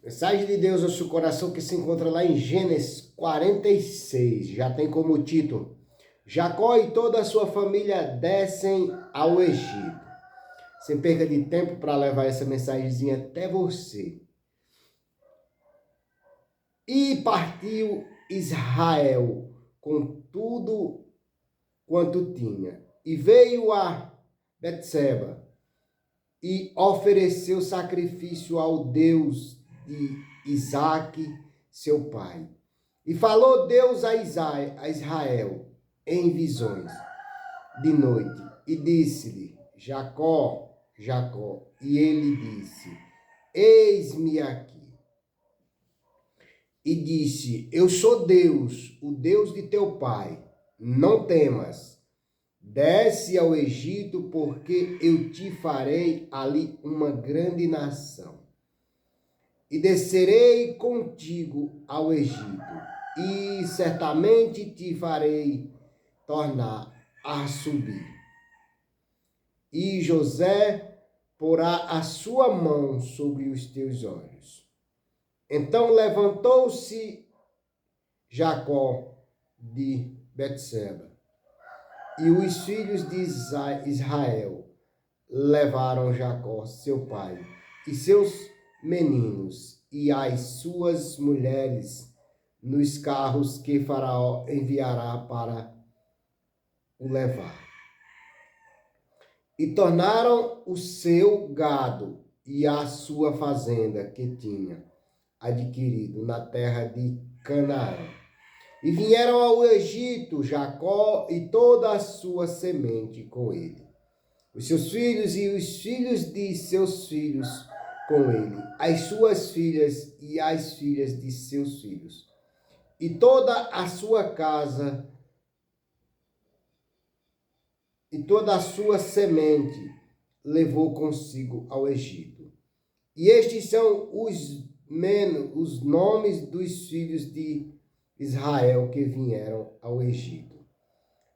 Mensagem de Deus ao seu coração que se encontra lá em Gênesis 46. Já tem como título: Jacó e toda a sua família descem ao Egito. Sem perca de tempo para levar essa mensagenzinha até você. E partiu Israel com tudo quanto tinha. E veio a Betseba e ofereceu sacrifício ao Deus de Isaque, seu pai. E falou Deus a Israel em visões de noite, e disse-lhe: Jacó, Jacó. E ele disse: Eis-me aqui. E disse: Eu sou Deus, o Deus de teu pai. Não temas. Desce ao Egito, porque eu te farei ali uma grande nação. E descerei contigo ao Egito, e certamente te farei tornar a subir. E José porá a sua mão sobre os teus olhos. Então levantou-se Jacó de Betseba, e os filhos de Israel levaram Jacó, seu pai, e seus meninos, e as suas mulheres, nos carros que Faraó enviará para o levar. E tornaram o seu gado e a sua fazenda que tinha adquirido na terra de Canaã. E vieram ao Egito Jacó e toda a sua semente com ele, os seus filhos e os filhos de seus filhos com ele, as suas filhas e as filhas de seus filhos, e toda a sua casa e toda a sua semente levou consigo ao Egito. E estes são os nomes dos filhos de Israel que vieram ao Egito: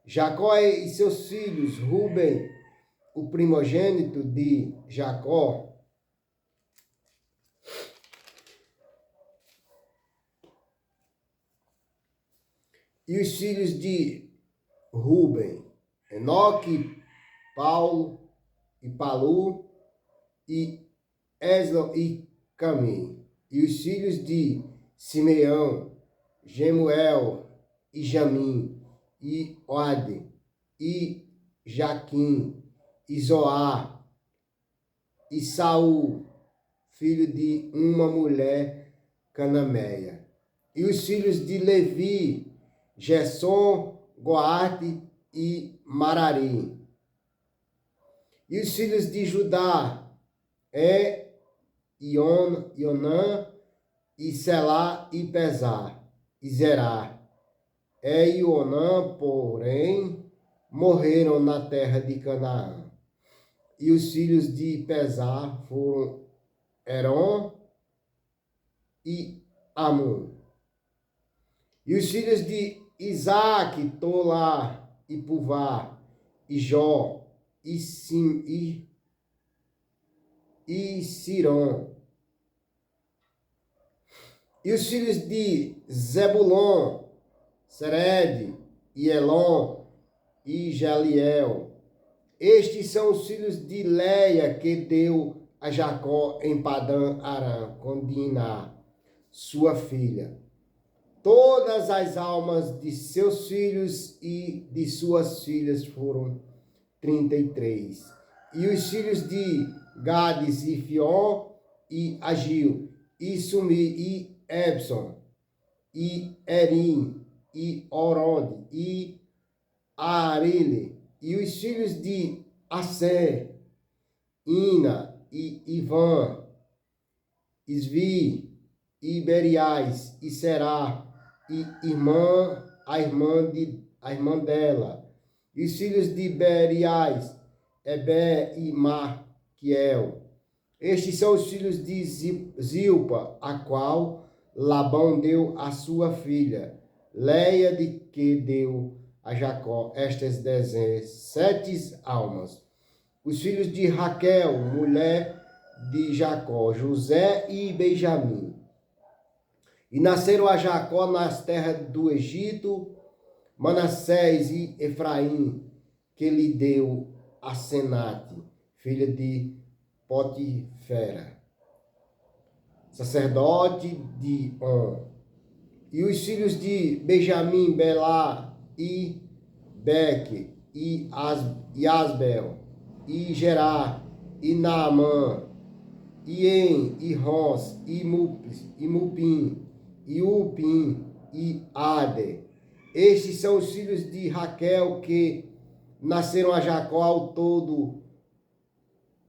Jacó e seus filhos, Ruben, o primogênito de Jacó, e os filhos de Ruben, Enoque, Paulo e Palu, e Eslo e Camim, e os filhos de Simeão, Gemuel e Jamim, e Oade, e Jaquim, e Zoar, e Saul, filho de uma mulher cananeia. E os filhos de Levi, Gerson, Goate e Marari. E os filhos de Judá, Ionã, e Selá e Pesar, e Zerá. E Ionã, porém, morreram na terra de Canaã. E os filhos de Pesar foram Heron e Amon. E os filhos de Isaque, Tolá e Puvá, e Jó, e Siron. E os filhos de Zebulon, Sered, e Elon, e Jaliel. Estes são os filhos de Leia que deu a Jacó em Padã Arã, com Diná, sua filha. Todas as almas de seus filhos e de suas filhas foram 33. E os filhos de Gades e Fion, e Agil, e Sumi, e Ebson, e Erim, e Orode, e Arile. E os filhos de Assé, Ina, e Ivan, Isvi, e Beriais, e Será, e a irmã dela. E os filhos de Beriais, Ebe e Maquiel. Estes são os filhos de Zilpa, a qual Labão deu a sua filha, Leia, de que deu a Jacó estas 17 almas. Os filhos de Raquel, mulher de Jacó, José e Benjamim. E nasceram a Jacó nas terras do Egito, Manassés e Efraim, que lhe deu a Senate, filha de Potifera, sacerdote de On. E os filhos de Benjamim, Belá e Beque, e Asbel, e Gerá, e Naamã, e En, e Ros, e Mupim, e Upim, e Ade. Estes são os filhos de Raquel que nasceram a Jacó, ao todo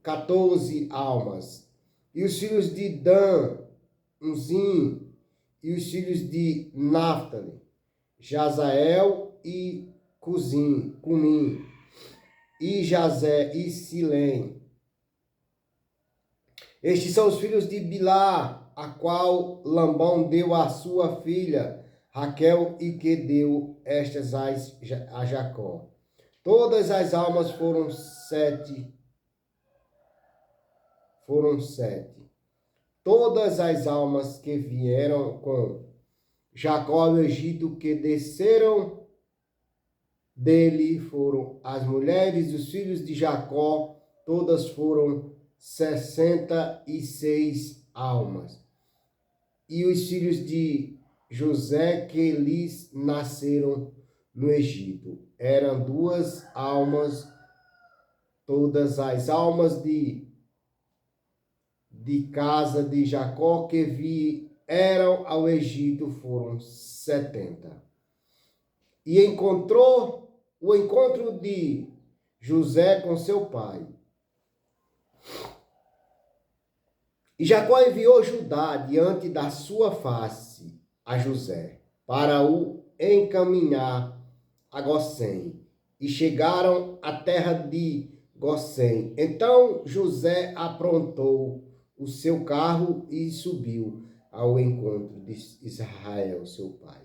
14 almas. E os filhos de Dan, Uzim, e os filhos de Naphtali, Jazael e Cumim, e Jazé e Silém. Estes são os filhos de Bilá, a qual Labão deu a sua filha Raquel, e que deu estas a Jacó. Todas as almas foram sete. Todas as almas que vieram com Jacó ao Egito, que desceram dele, foram as mulheres dos filhos de Jacó, todas foram 66 almas. E os filhos de José que lhes nasceram no Egito eram 2 almas. Todas as almas de casa de Jacó que vieram ao Egito foram 70. E o encontro de José com seu pai. E Jacó enviou Judá diante da sua face a José, para o encaminhar a Gósen. E chegaram à terra de Gósen. Então José aprontou o seu carro e subiu ao encontro de Israel, seu pai,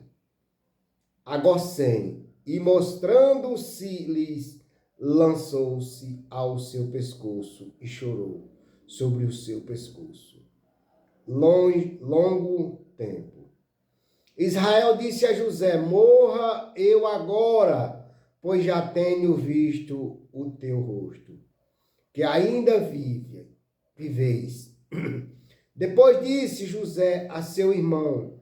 a Gósen, e mostrando-se-lhes, lançou-se ao seu pescoço e chorou sobre o seu pescoço longo tempo. Israel disse a José: morra eu agora, pois já tenho visto o teu rosto, que ainda viveis. Depois disse José a seu irmão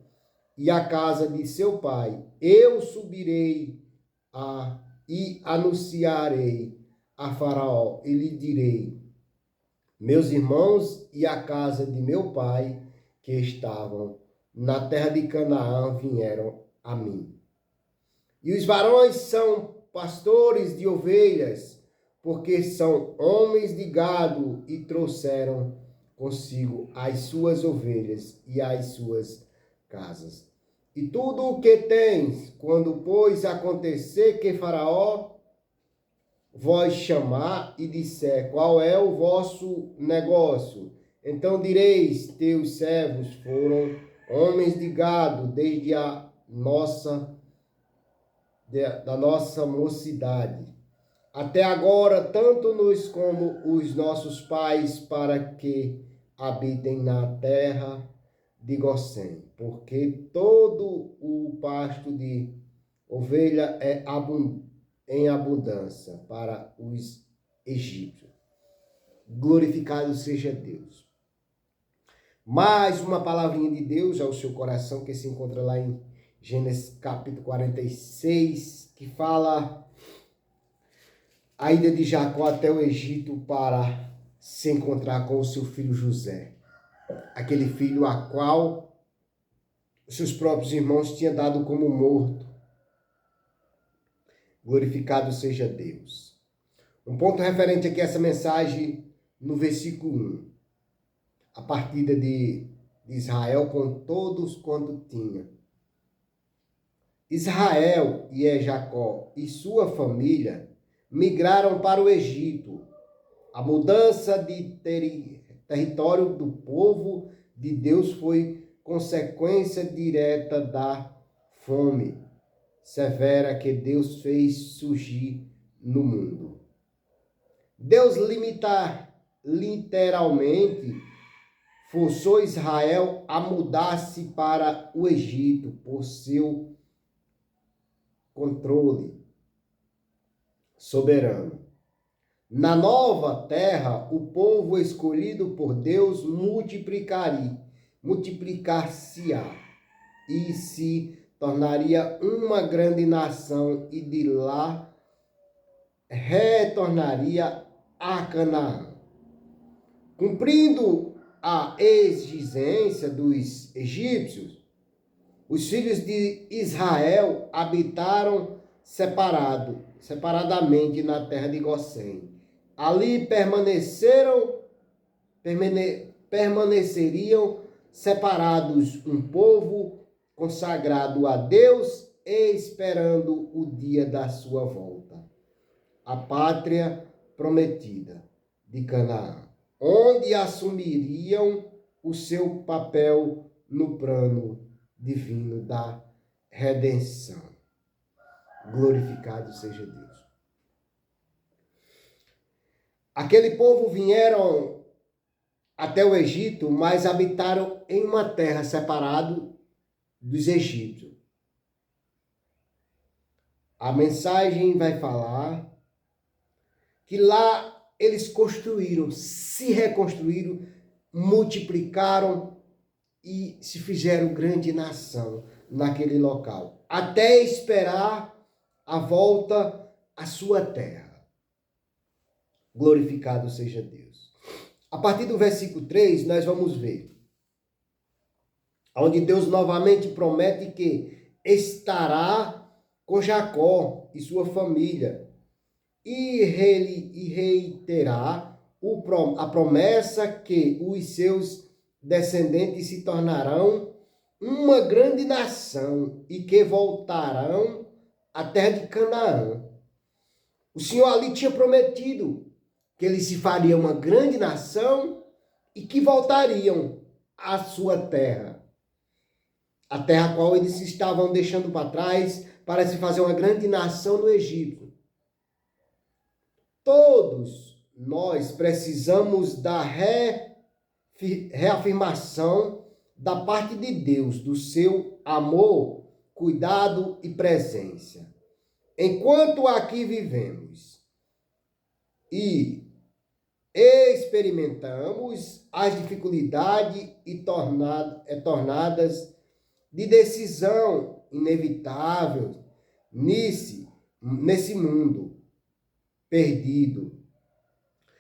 e à casa de seu pai: eu subirei e anunciarei a Faraó, e lhe direi: meus irmãos e a casa de meu pai, que estavam na terra de Canaã, vieram a mim. E os varões são pastores de ovelhas, porque são homens de gado, e trouxeram consigo as suas ovelhas e as suas casas. E tudo o que tens, quando, pois, acontecer que Faraó vós chamar e disser: qual é o vosso negócio? Então direis: teus servos foram homens de gado desde da nossa mocidade até agora, tanto nós como os nossos pais, para que habitem na terra de Gósen, porque todo o pasto de ovelha é em abundância para os egípcios. Glorificado seja Deus. Mais uma palavrinha de Deus ao seu coração, que se encontra lá em Gênesis capítulo 46, que fala a ida de Jacó até o Egito para se encontrar com o seu filho José, aquele filho a qual seus próprios irmãos tinham dado como morto. Glorificado seja Deus. Um ponto referente aqui a essa mensagem no versículo 1. A partida de Israel com todos quanto tinha. Israel, e Jacó, e sua família migraram para o Egito. A mudança de território do povo de Deus foi consequência direta da fome severa que Deus fez surgir no mundo. Deus literalmente forçou Israel a mudar-se para o Egito por seu controle soberano. Na nova terra, o povo escolhido por Deus multiplicar-se-á e se tornaria uma grande nação e de lá retornaria a Canaã. Cumprindo a exigência dos egípcios, os filhos de Israel habitaram separadamente na terra de Gósen. Ali permaneceriam separados, um povo consagrado a Deus, esperando o dia da sua volta, a pátria prometida de Canaã, onde assumiriam o seu papel no plano divino da redenção. Glorificado seja Deus. Aquele povo vieram até o Egito, mas habitaram em uma terra separada dos egípcios. A mensagem vai falar que lá eles construíram, se reconstruíram, multiplicaram e se fizeram grande nação naquele local, até esperar a volta à sua terra. Glorificado seja Deus. A partir do versículo 3, nós vamos ver onde Deus novamente promete que estará com Jacó e sua família e reiterar a promessa que os seus descendentes se tornarão uma grande nação e que voltarão à terra de Canaã. O Senhor ali tinha prometido que eles se fariam uma grande nação e que voltariam à sua terra. A terra a qual eles estavam deixando para trás para se fazer uma grande nação no Egito. Todos nós precisamos da reafirmação da parte de Deus, do seu amor, cuidado e presença. Enquanto aqui vivemos e experimentamos as dificuldades e tornadas de decisão inevitável nesse mundo perdido.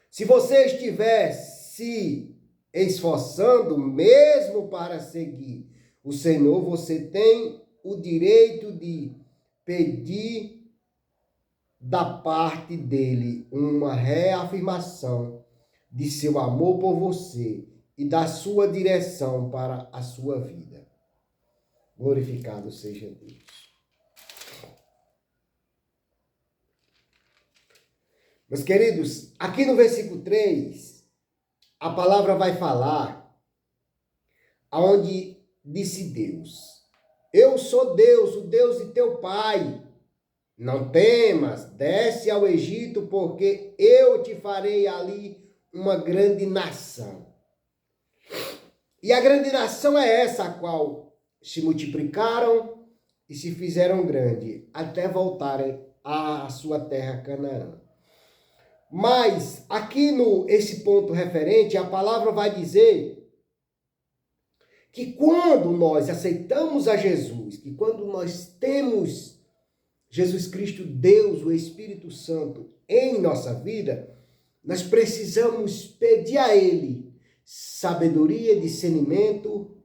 Se você estiver se esforçando mesmo para seguir o Senhor, você tem o direito de pedir da parte dele uma reafirmação de seu amor por você e da sua direção para a sua vida. Glorificado seja Deus. Meus queridos, aqui no versículo 3, a palavra vai falar aonde disse Deus: eu sou Deus, o Deus de teu pai. Não temas, desce ao Egito, porque eu te farei ali uma grande nação. E a grande nação é essa, a qual se multiplicaram e se fizeram grande, até voltarem à sua terra Canaã. Mas aqui esse ponto referente, a palavra vai dizer que quando nós aceitamos a Jesus, que quando nós temos Jesus Cristo, Deus, o Espírito Santo, em nossa vida, nós precisamos pedir a Ele sabedoria, discernimento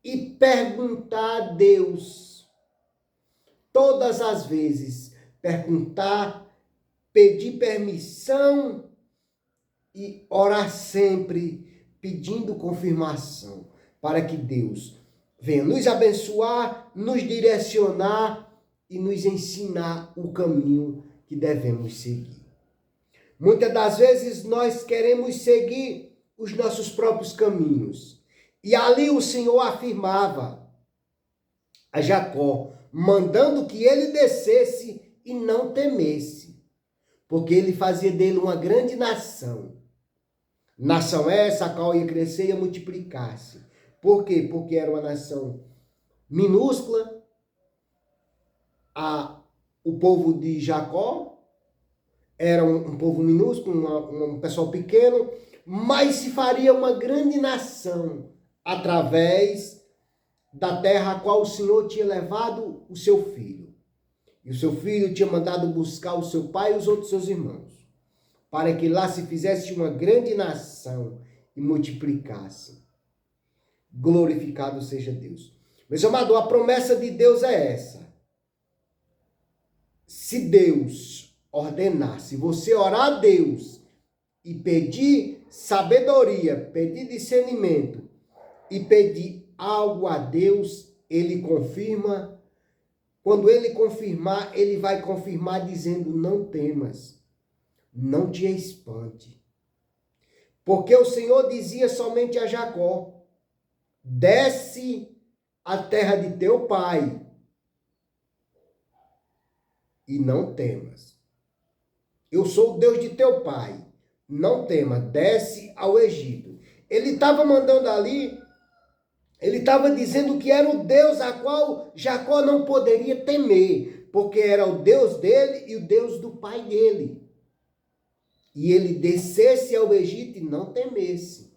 e perguntar a Deus. Todas as vezes, perguntar, pedir permissão e orar sempre pedindo confirmação para que Deus venha nos abençoar, nos direcionar e nos ensinar o caminho que devemos seguir. Muitas das vezes nós queremos seguir os nossos próprios caminhos. E ali o Senhor afirmava a Jacó, mandando que ele descesse e não temesse, porque ele fazia dele uma grande nação. Nação essa a qual ia crescer e ia multiplicar-se. Por quê? Porque era uma nação minúscula. O povo de Jacó era um povo minúsculo, um pessoal pequeno, mas se faria uma grande nação através da terra a qual o Senhor tinha levado o seu filho. E o seu filho tinha mandado buscar o seu pai e os outros seus irmãos, para que lá se fizesse uma grande nação e multiplicasse. Glorificado seja Deus. Meus amados, a promessa de Deus é essa. Se Deus ordenar, se você orar a Deus e pedir sabedoria, pedir discernimento e pedir algo a Deus, Ele confirma. Quando Ele confirmar, Ele vai confirmar dizendo: não temas, não te espante. Porque o Senhor dizia somente a Jacó: desce à terra de teu pai e não temas. Eu sou o Deus de teu pai, não temas, desce ao Egito. Ele estava mandando ali, ele estava dizendo que era o Deus a qual Jacó não poderia temer, porque era o Deus dele e o Deus do pai dele. E ele descesse ao Egito e não temesse.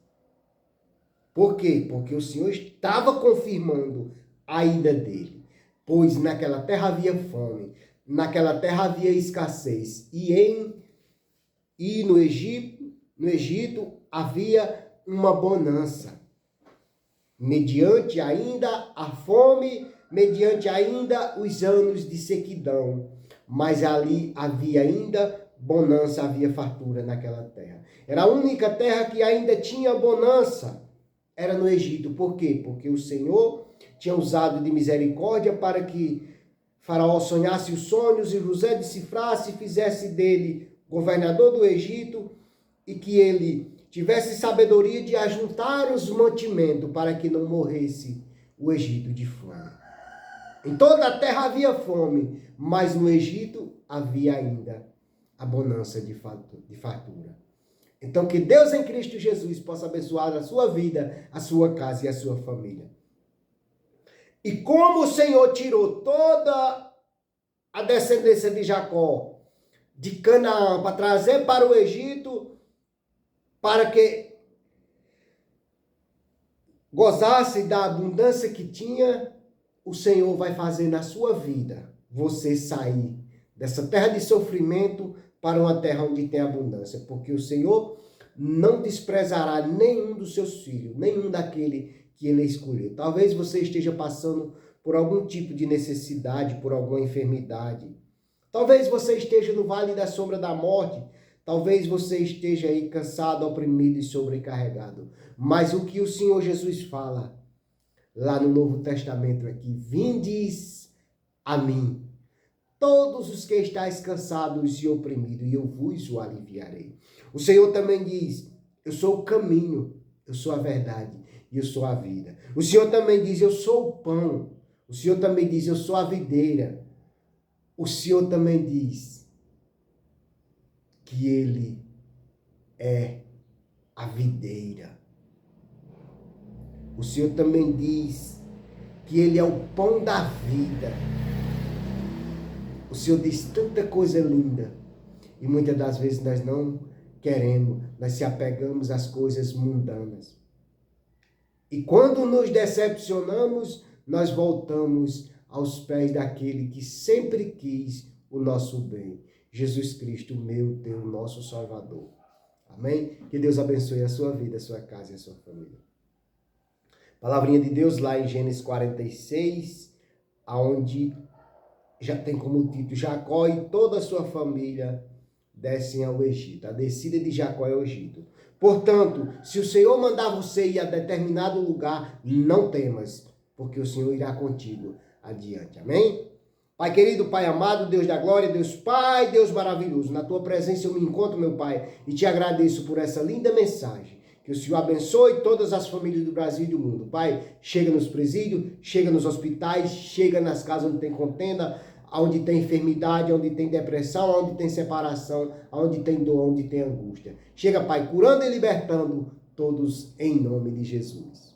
Por quê? Porque o Senhor estava confirmando a ida dele. Pois naquela terra havia fome, naquela terra havia escassez. E no Egito havia uma bonança. Mediante ainda a fome, mediante ainda os anos de sequidão. Mas ali havia ainda bonança, havia fartura naquela terra. Era a única terra que ainda tinha bonança. Era no Egito. Por quê? Porque o Senhor tinha usado de misericórdia para que Faraó sonhasse os sonhos e José decifrasse e fizesse dele governador do Egito e que ele tivesse sabedoria de ajuntar os mantimentos para que não morresse o Egito de fome. Em toda a terra havia fome, mas no Egito havia ainda a bonança de fartura. Então, que Deus em Cristo Jesus possa abençoar a sua vida, a sua casa e a sua família. E como o Senhor tirou toda a descendência de Jacó de Canaã para trazer para o Egito, para que gozasse da abundância que tinha, o Senhor vai fazer na sua vida você sair dessa terra de sofrimento para uma terra onde tem abundância, porque o Senhor não desprezará nenhum dos seus filhos, nenhum daquele que Ele escolheu. Talvez você esteja passando por algum tipo de necessidade, por alguma enfermidade. Talvez você esteja no vale da sombra da morte. Talvez você esteja aí cansado, oprimido e sobrecarregado. Mas o que o Senhor Jesus fala lá no Novo Testamento aqui: vindes a mim, todos os que estáis cansados e oprimidos, e eu vos o aliviarei. O Senhor também diz: eu sou o caminho, eu sou a verdade e eu sou a vida. O Senhor também diz: eu sou o pão. O Senhor também diz: eu sou a videira. O Senhor também diz que Ele é a videira. O Senhor também diz que Ele é o pão da vida. O Senhor diz tanta coisa linda e muitas das vezes nós não queremos, nós se apegamos às coisas mundanas. E quando nos decepcionamos, nós voltamos aos pés daquele que sempre quis o nosso bem. Jesus Cristo, meu, teu, nosso Salvador. Amém? Que Deus abençoe a sua vida, a sua casa e a sua família. Palavrinha de Deus lá em Gênesis 46, aonde já tem como título: Jacó e toda a sua família descem ao Egito. A descida de Jacó é o Egito. Portanto, se o Senhor mandar você ir a determinado lugar, não temas, porque o Senhor irá contigo adiante. Amém? Pai querido, Pai amado, Deus da glória, Deus Pai, Deus maravilhoso, na tua presença eu me encontro, meu Pai, e te agradeço por essa linda mensagem. Que o Senhor abençoe todas as famílias do Brasil e do mundo. Pai, chega nos presídios, chega nos hospitais, chega nas casas onde tem contenda, onde tem enfermidade, onde tem depressão, onde tem separação, onde tem dor, onde tem angústia. Chega, Pai, curando e libertando todos em nome de Jesus.